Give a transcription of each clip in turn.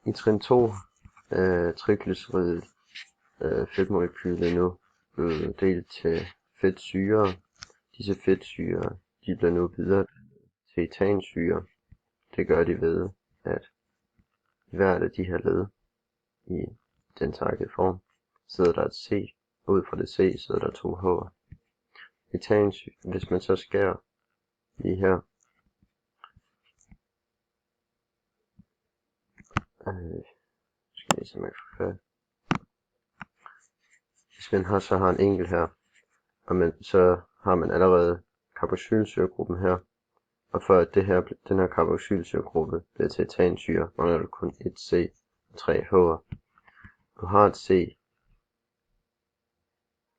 I trin 2 er triglyceridet fedtmolekyle nu blevet delt til fedtsyrer. Disse fedtsyrer de bliver nu videre til etansyre. Det gør de ved, at i hvert af de her led i den takkede form sidder der et C, og ud fra det C sidder der 2 H'er. Etansyre, hvis man så skærer lige her, skal jeg se, om jeg kan få fat. Hvis man så har en enkelt her, og så har man allerede carboxylsyregruppen her, og for at den her carboxylsyregruppe bliver til etansyre, mangler du kun et C og 3 H'er. Du har et C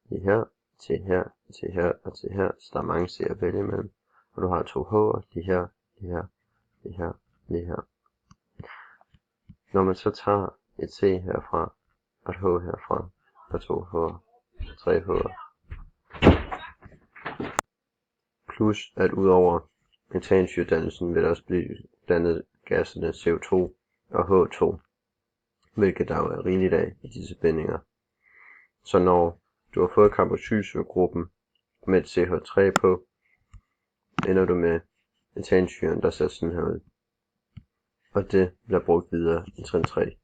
lige her, til her, til her og til her, så der er mange C'er at vælge imellem. Og du har 2 H'er lige her, lige her, lige her, lige her. Når man så tager et C herfra, og et H herfra, og 2 H'er, 3 H'er, plus at udover etansyredannelsen vil der også blive dannet gasserne CO2 og H2, hvilket der jo er rigeligt af i disse bindinger. Så når du har fået carboxylsyregruppen med et CH3 på, ender du med etansyren, der ser sådan her ud. Og det bliver brugt videre i trin 3.